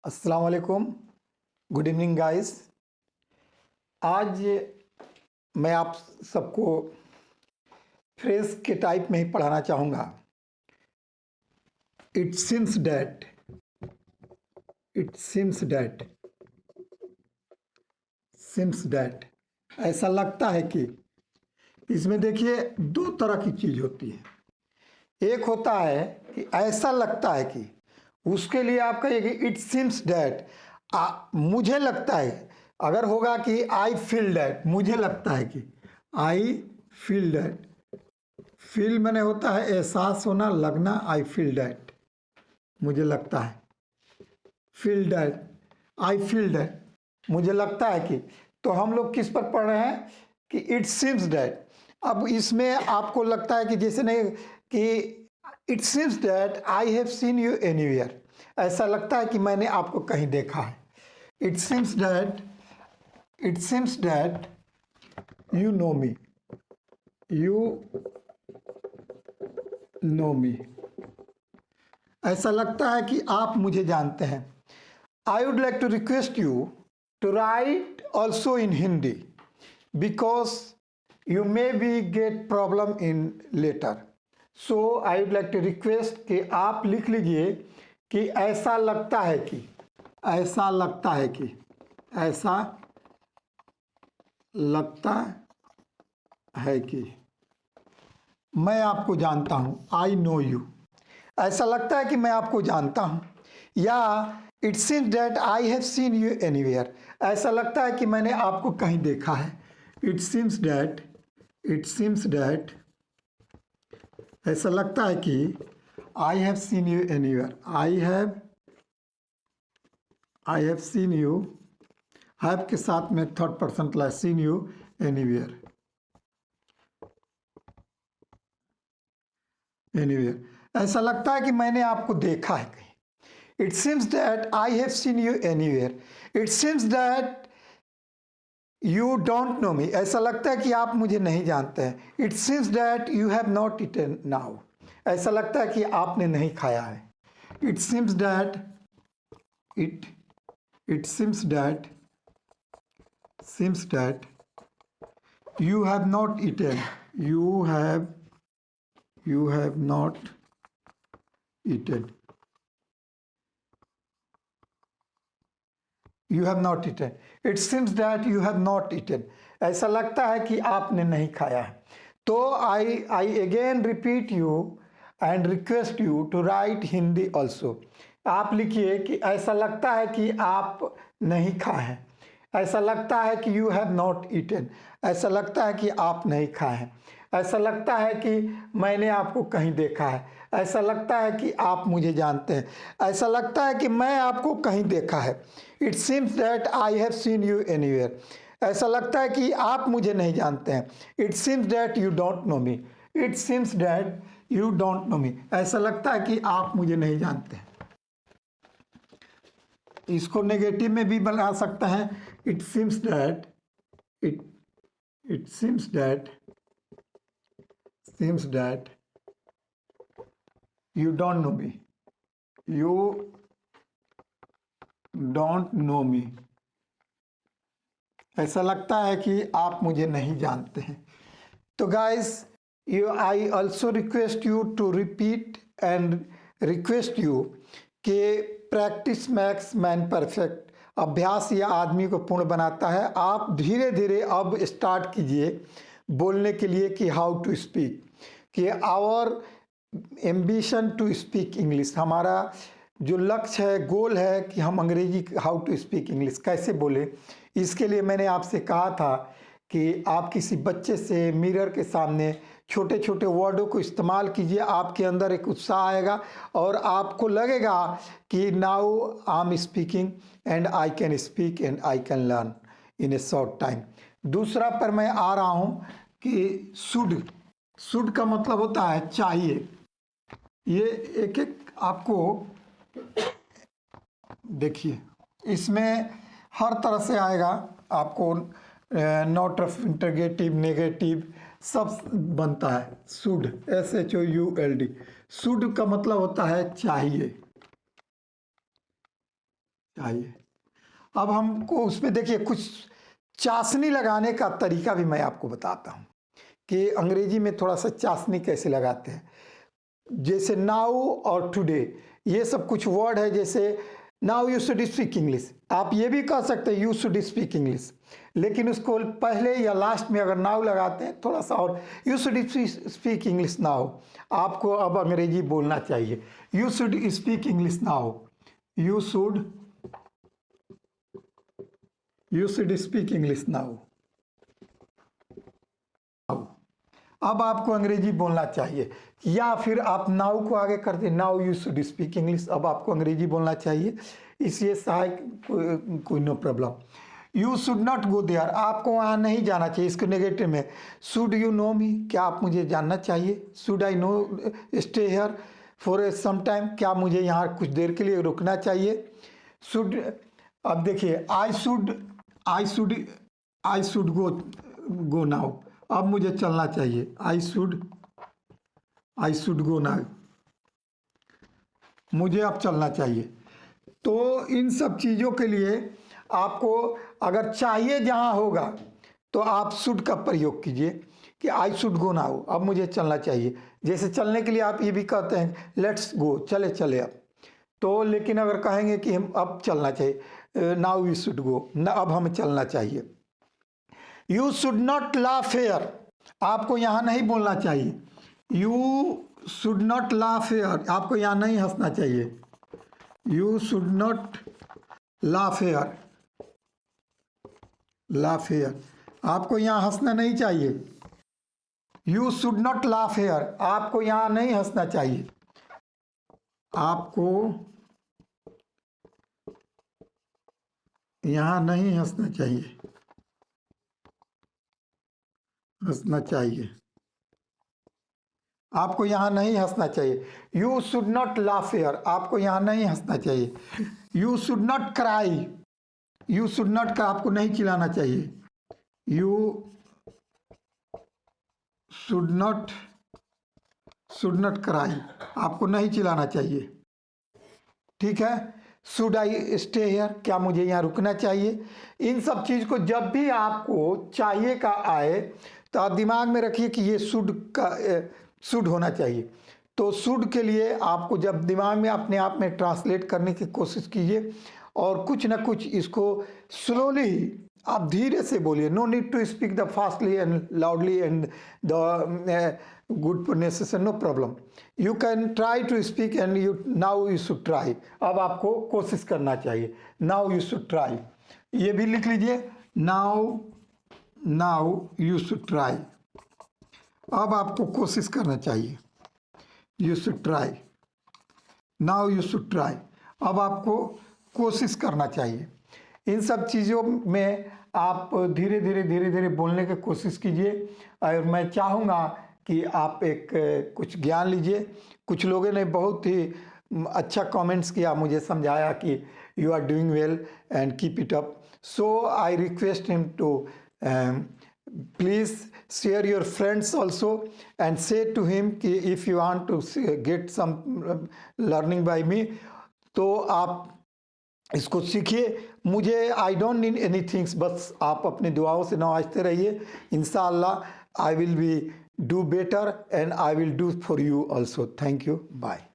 अस्सलाम वालेकुम। Good evening guys. आज मैं आप सबको फ्रेज के टाइप में ही पढ़ाना चाहूँगा। It seems that, it seems that, seems that, ऐसा लगता है कि। इसमें देखिए दो तरह की चीज़ होती है। एक होता है कि ऐसा लगता है कि, उसके लिए आप कहिए कि इट सीम्स डैट, मुझे लगता है। अगर होगा कि आई फील डैट, मुझे लगता है कि, आई फील डैट। फील मैंने होता है एहसास होना, लगना। आई फील डैट, मुझे लगता है। Feel that, I feel that, मुझे लगता है कि। तो हम लोग किस पर पढ़ रहे हैं कि इट सीम्स डैट। अब इसमें आपको लगता है कि जैसे नहीं कि it seems that I have seen you anywhere, ऐसा लगता है कि मैंने आपको कहीं देखा है। It seems that, it seems that you know me, you know me, ऐसा लगता है कि आप मुझे जानते हैं। I would like to request you to write also in Hindi because you may be get problem in letter. So I would like to request कि आप लिख लीजिए कि ऐसा लगता है कि, ऐसा लगता है कि, ऐसा लगता है कि मैं आपको जानता हूँ। आई नो यू, ऐसा लगता है कि मैं आपको जानता हूँ। या it seems that I have seen you anywhere, ऐसा लगता है कि मैंने आपको कहीं देखा है। It seems that, it seems that, ऐसा लगता है कि आई have seen you anywhere, I have seen you, have के साथ में third person class, scene you anywhere, anywhere, ऐसा लगता है कि मैंने आपको देखा है कहीं। It seems that I have seen you anywhere, it seems that you don't know me, ऐसा लगता है कि आप मुझे नहीं जानते हैं। It seems that you have not eaten now, ऐसा लगता है कि आपने नहीं खाया है। It seems that, it seems that, seems that you have not eaten, you have not eaten, you have not eaten, it seems that you have not eaten, ऐसा लगता है कि आपने नहीं खाया है। तो I again repeat you and request you to write Hindi also. आप लिखिए कि ऐसा लगता है कि आप नहीं खाए हैं, ऐसा लगता है कि यू हैव नॉट ईटन, ऐसा लगता है कि आप नहीं खाए हैं, ऐसा लगता है कि मैंने आपको कहीं देखा है, ऐसा लगता है कि आप मुझे जानते हैं, ऐसा लगता है कि मैं आपको कहीं देखा है। It seems that I have seen you anywhere, ऐसा लगता है कि आप मुझे नहीं जानते हैं। It seems that you don't know me, it seems that you don't know me, ऐसा लगता है कि आप मुझे नहीं जानते हैं। इसको नेगेटिव में भी बना सकता है। It seems that, it seems that, seems that you don't know me, you don't know me, ऐसा लगता है कि आप मुझे नहीं जानते हैं। तो guys, I also request you to repeat and request you कि प्रैक्टिस मैक्स मैन परफेक्ट, अभ्यास यह आदमी को पूर्ण बनाता है। आप धीरे धीरे अब स्टार्ट कीजिए बोलने के लिए कि हाउ टू स्पीक, कि our ambition to speak English, हमारा जो लक्ष्य है, गोल है कि हम अंग्रेजी हाउ टू स्पीक इंग्लिश कैसे बोले। इसके लिए मैंने आपसे कहा था कि आप किसी बच्चे से मिरर के सामने छोटे छोटे वर्डों को इस्तेमाल कीजिए, आपके अंदर एक उत्साह आएगा और आपको लगेगा कि now I am speaking and I can speak and I can learn in A short time. दूसरा पर मैं आ रहा हूँ कि शुड, शुड का मतलब होता है चाहिए। ये एक एक आपको देखिए, इसमें हर तरह से आएगा आपको, नॉट ऑफ इंटरगेटिव, नेगेटिव सब बनता है। शुड, SHOULD, शुड का मतलब होता है चाहिए, चाहिए। अब हमको उसमें देखिए कुछ चाशनी लगाने का तरीका भी मैं आपको बताता हूँ कि अंग्रेजी में थोड़ा सा चाशनी कैसे लगाते हैं। जैसे नाउ और टुडे, ये सब कुछ वर्ड है। जैसे now you should speak English, आप ये भी कह सकते हैं यू शुड स्पीक इंग्लिश, लेकिन उसको पहले या लास्ट में अगर नाउ लगाते हैं थोड़ा सा और, you should speak English now, आपको अब अंग्रेजी बोलना चाहिए। You should speak English now, you should speak English now. अब आपको अंग्रेजी बोलना चाहिए, या फिर आप नाउ को आगे कर दें, now you should speak English, अब आपको अंग्रेजी बोलना चाहिए। इसलिए सहायक कोई no problem. You should not go there, आपको वहाँ नहीं जाना चाहिए। इसको नेगेटिव में, शुड यू नो मी, क्या आप मुझे जानना चाहिए। Should I no stay here for some time, क्या मुझे यहाँ कुछ देर के लिए रुकना चाहिए। शुड, अब देखिए आई शुड गो नाउ, अब मुझे चलना चाहिए। आई शुड गो नाउ, मुझे अब चलना चाहिए। तो इन सब चीज़ों के लिए आपको अगर चाहिए जहाँ होगा तो आप शुड का प्रयोग कीजिए कि आई शुड गो नाउ, अब मुझे चलना चाहिए। जैसे चलने के लिए आप ये भी कहते हैं लेट्स गो, चले चले अब। तो लेकिन अगर कहेंगे कि हम अब चलना चाहिए, नाउ वी शुड गो, न अब हमें चलना चाहिए। You should not laugh here, आपको यहाँ नहीं बोलना चाहिए। You should not laugh here, आपको यहाँ नहीं हंसना चाहिए। You should not laugh here, आपको यहाँ हंसना नहीं चाहिए। You should not laugh here, आपको यहाँ नहीं हंसना चाहिए। आपको यहाँ नहीं हंसना चाहिए, आपको यहाँ नहीं हंसना चाहिए। You should not laugh here, आपको यहाँ नहीं हंसना चाहिए। You should not cry, you should not का आपको नहीं चिल्लाना चाहिए। यू शुड नॉट क्राई, आपको नहीं चिल्लाना चाहिए। ठीक है। शुड आई स्टे हेयर, क्या मुझे यहाँ रुकना चाहिए। इन सब चीज़ को जब भी आपको चाहिए का आए तो आप दिमाग में रखिए कि ये शुड होना चाहिए। तो शुड के लिए आपको जब दिमाग में अपने आप में ट्रांसलेट करने की कोशिश कीजिए और कुछ ना कुछ इसको स्लोली आप धीरे से बोलिए। No need to speak the fastly and loudly and the good pronunciation, no problem. You can try to speak and now you should try, अब आपको कोशिश करना चाहिए। नाउ यू शुड ट्राई, ये भी लिख लीजिए। नाउ यू शुड ट्राई, अब आपको कोशिश करना चाहिए। You should try, now you should try, अब आपको कोशिश करना चाहिए। इन सब चीज़ों में आप धीरे धीरे बोलने की कोशिश कीजिए। और मैं चाहूँगा कि आप एक कुछ ज्ञान लीजिए। कुछ लोगों ने बहुत ही अच्छा कमेंट्स किया, मुझे समझाया कि you are doing well and keep it up. So I request him to please share your friends also and say to him कि if you want to get some learning by me, तो आप इसको सीखिए। मुझे I don't need any things, बस आप अपनी दुआओं से नवाजते रहिए। इंशाअल्लाह I will be do better and I will do for you also. Thank you, bye.